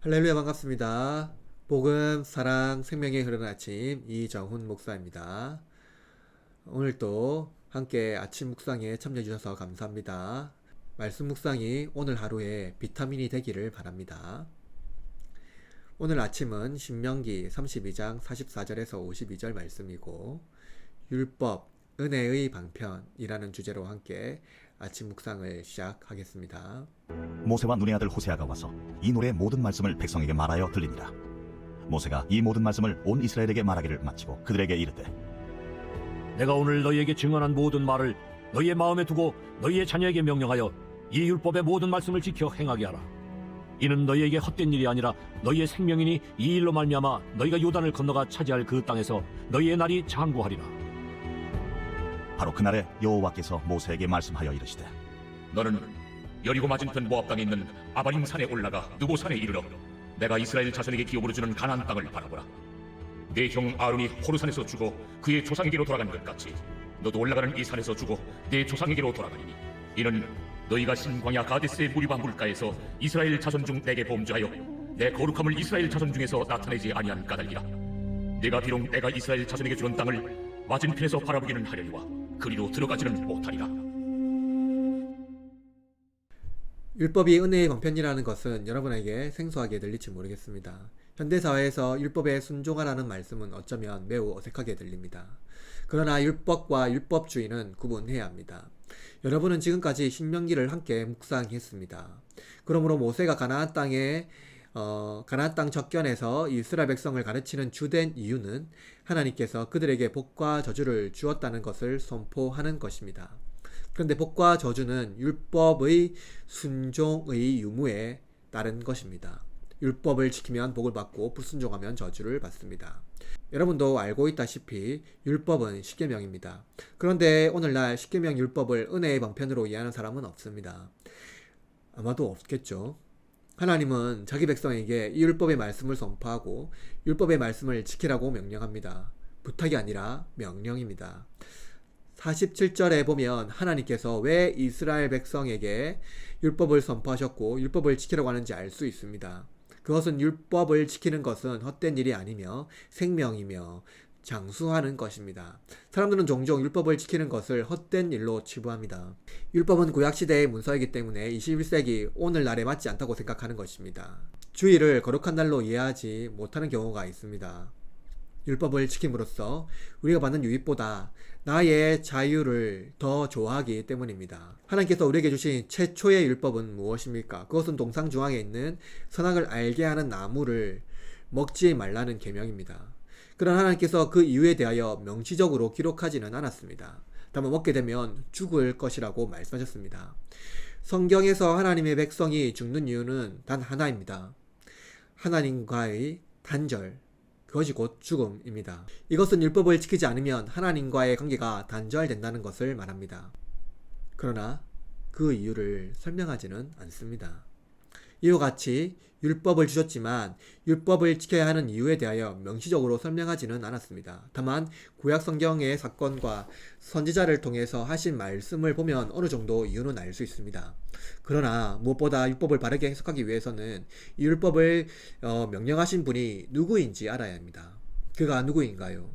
할렐루야 반갑습니다. 복음, 사랑, 생명의 흐르는 아침 이정훈 목사입니다. 오늘도 함께 아침 묵상에 참여해 주셔서 감사합니다. 말씀 묵상이 오늘 하루에 비타민이 되기를 바랍니다. 오늘 아침은 신명기 32장 44절에서 52절 말씀이고 율법, 은혜의 방편이라는 주제로 함께 아침 묵상을 시작하겠습니다. 모세와 눈의 아들 호세아가 와서 이 노래의 모든 말씀을 백성에게 말하여 들리니라. 모세가 이 모든 말씀을 온 이스라엘에게 말하기를 마치고 그들에게 이르되, 내가 오늘 너희에게 증언한 모든 말을 너희의 마음에 두고 너희의 자녀에게 명령하여 이 율법의 모든 말씀을 지켜 행하게 하라. 이는 너희에게 헛된 일이 아니라 너희의 생명이니 이 일로 말미암아 너희가 요단을 건너가 차지할 그 땅에서 너희의 날이 장구하리라. 바로 그날에 여호와께서 모세에게 말씀하여 이르시되, 너는 여리고 맞은편 모압 땅에 있는 아바림 산에 올라가 느보 산에 이르러 내가 이스라엘 자손에게 기업으로 주는 가나안 땅을 바라보라. 내 형 아론이 호르산에서 죽어 그의 조상에게로 돌아간 것 같이 너도 올라가는 이 산에서 죽어 내 조상에게로 돌아가리니 이는 너희가 신광야 가데스의 무리바 물가에서 이스라엘 자손 중 내게 범죄하여 내 거룩함을 이스라엘 자손 중에서 나타내지 아니한 까닭이라. 내가 비록 내가 이스라엘 자손에게 주는 땅을 맞은편에서 바라보기는 하려니와 그리로 들어가지는 못하리라. 율법이 은혜의 방편이라는 것은 여러분에게 생소하게 들릴지 모르겠습니다. 현대사회에서 율법에 순종하라는 말씀은 어쩌면 매우 어색하게 들립니다. 그러나 율법과 율법주의는 구분해야 합니다. 여러분은 지금까지 신명기를 함께 묵상했습니다. 그러므로 모세가 가나안 땅 접견에서 이스라엘 백성을 가르치는 주된 이유는 하나님께서 그들에게 복과 저주를 주었다는 것을 선포하는 것입니다. 그런데 복과 저주는 율법의 순종의 유무에 따른 것입니다. 율법을 지키면 복을 받고 불순종하면 저주를 받습니다. 여러분도 알고 있다시피 율법은 십계명입니다. 그런데 오늘날 십계명 율법을 은혜의 방편으로 이해하는 사람은 없습니다. 아마도 없겠죠. 하나님은 자기 백성에게 이 율법의 말씀을 선포하고 율법의 말씀을 지키라고 명령합니다. 부탁이 아니라 명령입니다. 47절에 보면 하나님께서 왜 이스라엘 백성에게 율법을 선포하셨고 율법을 지키라고 하는지 알 수 있습니다. 그것은 율법을 지키는 것은 헛된 일이 아니며 생명이며 장수하는 것입니다. 사람들은 종종 율법을 지키는 것을 헛된 일로 치부합니다. 율법은 구약시대의 문서이기 때문에 21세기 오늘날에 맞지 않다고 생각하는 것입니다. 주일을 거룩한 날로 이해하지 못하는 경우가 있습니다. 율법을 지킴으로써 우리가 받는 유익보다 나의 자유를 더 좋아하기 때문입니다. 하나님께서 우리에게 주신 최초의 율법은 무엇입니까? 그것은 동상중앙에 있는 선악을 알게 하는 나무를 먹지 말라는 계명입니다. 그러나 하나님께서 그 이유에 대하여 명시적으로 기록하지는 않았습니다. 다만 먹게 되면 죽을 것이라고 말씀하셨습니다. 성경에서 하나님의 백성이 죽는 이유는 단 하나입니다. 하나님과의 단절, 그것이 곧 죽음입니다. 이것은 율법을 지키지 않으면 하나님과의 관계가 단절된다는 것을 말합니다. 그러나 그 이유를 설명하지는 않습니다. 이와 같이 율법을 주셨지만 율법을 지켜야 하는 이유에 대하여 명시적으로 설명하지는 않았습니다. 다만 구약 성경의 사건과 선지자를 통해서 하신 말씀을 보면 어느 정도 이유는 알 수 있습니다. 그러나 무엇보다 율법을 바르게 해석하기 위해서는 이 율법을 명령하신 분이 누구인지 알아야 합니다. 그가 누구인가요?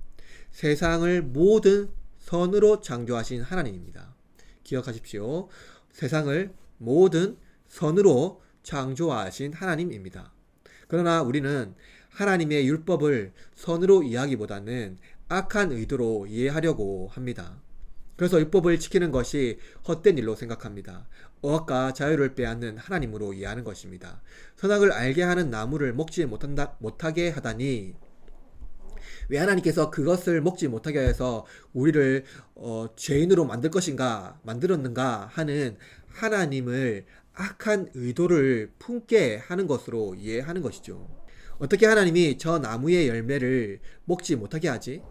세상을 모든 선으로 창조하신 하나님입니다. 기억하십시오. 세상을 모든 선으로 창조하신 하나님입니다. 그러나 우리는 하나님의 율법을 선으로 이해하기보다는 악한 의도로 이해하려고 합니다. 그래서 율법을 지키는 것이 헛된 일로 생각합니다. 억압과 자유를 빼앗는 하나님으로 이해하는 것입니다. 선악을 알게 하는 나무를 먹지 못하게 하다니 왜 하나님께서 그것을 먹지 못하게 해서 우리를 죄인으로 만들었는가 하는 하나님을 악한 의도를 품게 하는 것으로 이해하는 것이죠. 어떻게 하나님이 저 나무의 열매를 먹지 못하게 하지?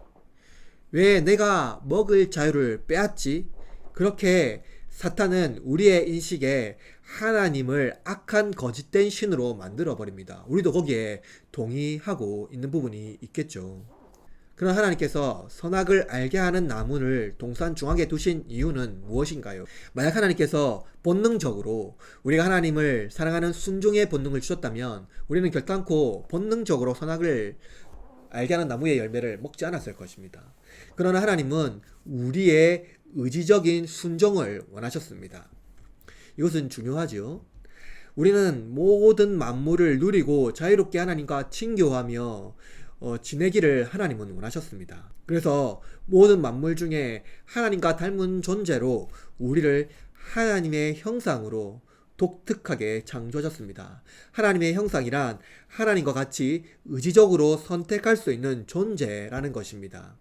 왜 내가 먹을 자유를 빼앗지? 그렇게 사탄은 우리의 인식에 하나님을 악한 거짓된 신으로 만들어 버립니다. 우리도 거기에 동의하고 있는 부분이 있겠죠. 그런 하나님께서 선악을 알게 하는 나무를 동산 중앙에 두신 이유는 무엇인가요? 만약 하나님께서 본능적으로 우리가 하나님을 사랑하는 순종의 본능을 주셨다면 우리는 결단코 본능적으로 선악을 알게 하는 나무의 열매를 먹지 않았을 것입니다. 그러나 하나님은 우리의 의지적인 순종을 원하셨습니다. 이것은 중요하죠. 우리는 모든 만물을 누리고 자유롭게 하나님과 친교하며 지내기를 하나님은 원하셨습니다. 그래서 모든 만물 중에 하나님과 닮은 존재로 우리를 하나님의 형상으로 독특하게 창조하셨습니다. 하나님의 형상이란 하나님과 같이 의지적으로 선택할 수 있는 존재라는 것입니다.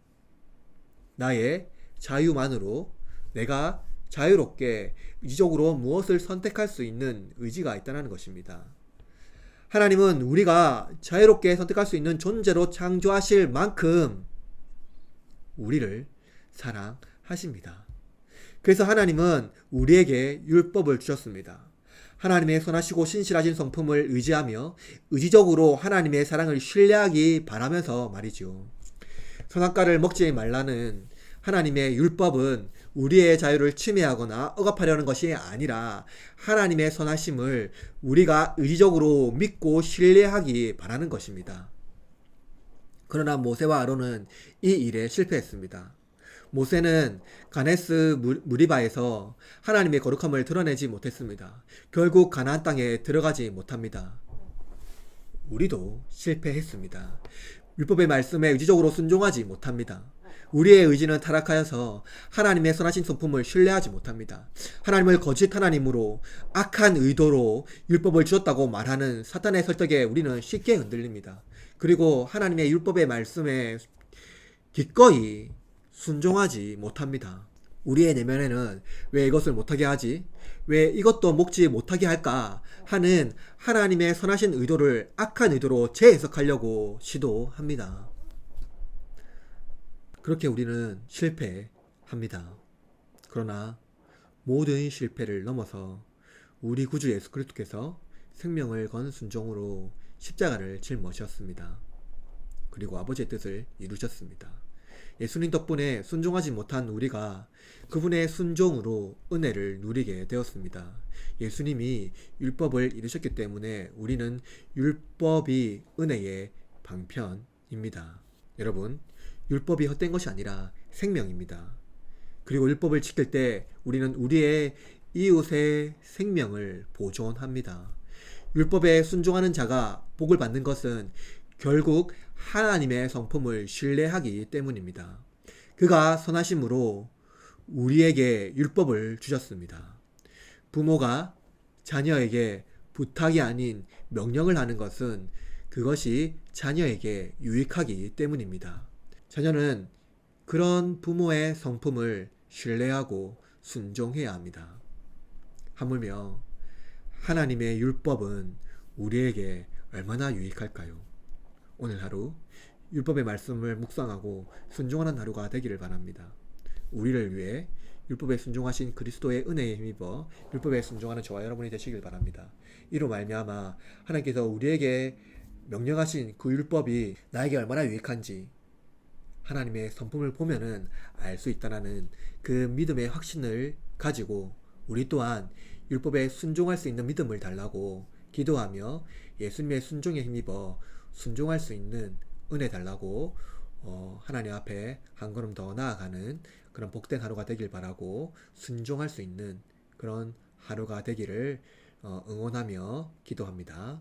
나의 자유만으로 내가 자유롭게 의지적으로 무엇을 선택할 수 있는 의지가 있다는 것입니다. 하나님은 우리가 자유롭게 선택할 수 있는 존재로 창조하실 만큼 우리를 사랑하십니다. 그래서 하나님은 우리에게 율법을 주셨습니다. 하나님의 선하시고 신실하신 성품을 의지하며 의지적으로 하나님의 사랑을 신뢰하기 바라면서 말이죠. 선악과를 먹지 말라는 하나님의 율법은 우리의 자유를 침해하거나 억압하려는 것이 아니라 하나님의 선하심을 우리가 의지적으로 믿고 신뢰하기 바라는 것입니다. 그러나 모세와 아론은 이 일에 실패했습니다. 모세는 가네스 무리바에서 하나님의 거룩함을 드러내지 못했습니다. 결국 가나안 땅에 들어가지 못합니다. 우리도 실패했습니다. 율법의 말씀에 의지적으로 순종하지 못합니다. 우리의 의지는 타락하여서 하나님의 선하신 성품을 신뢰하지 못합니다. 하나님을 거짓 하나님으로 악한 의도로 율법을 주었다고 말하는 사탄의 설득에 우리는 쉽게 흔들립니다. 그리고 하나님의 율법의 말씀에 기꺼이 순종하지 못합니다. 우리의 내면에는 왜 이것을 못하게 하지? 왜 이것도 먹지 못하게 할까? 하는 하나님의 선하신 의도를 악한 의도로 재해석하려고 시도합니다. 그렇게 우리는 실패합니다. 그러나 모든 실패를 넘어서 우리 구주 예수 그리스도께서 생명을 건 순종으로 십자가를 짊어지셨습니다. 그리고 아버지의 뜻을 이루셨습니다. 예수님 덕분에 순종하지 못한 우리가 그분의 순종으로 은혜를 누리게 되었습니다. 예수님이 율법을 이루셨기 때문에 우리는 율법이 은혜의 방편입니다. 여러분, 율법이 헛된 것이 아니라 생명입니다. 그리고 율법을 지킬 때 우리는 우리의 이웃의 생명을 보존합니다. 율법에 순종하는 자가 복을 받는 것은 결국 하나님의 성품을 신뢰하기 때문입니다. 그가 선하심으로 우리에게 율법을 주셨습니다. 부모가 자녀에게 부탁이 아닌 명령을 하는 것은 그것이 자녀에게 유익하기 때문입니다. 자녀는 그런 부모의 성품을 신뢰하고 순종해야 합니다. 하물며 하나님의 율법은 우리에게 얼마나 유익할까요? 오늘 하루 율법의 말씀을 묵상하고 순종하는 하루가 되기를 바랍니다. 우리를 위해 율법에 순종하신 그리스도의 은혜에 힘입어 율법에 순종하는 저와 여러분이 되시길 바랍니다. 이로 말미암아 하나님께서 우리에게 명령하신 그 율법이 나에게 얼마나 유익한지 하나님의 성품을 보면은 알 수 있다는 그 믿음의 확신을 가지고 우리 또한 율법에 순종할 수 있는 믿음을 달라고 기도하며 예수님의 순종에 힘입어 순종할 수 있는 은혜 달라고 하나님 앞에 한 걸음 더 나아가는 그런 복된 하루가 되길 바라고 순종할 수 있는 그런 하루가 되기를 응원하며 기도합니다.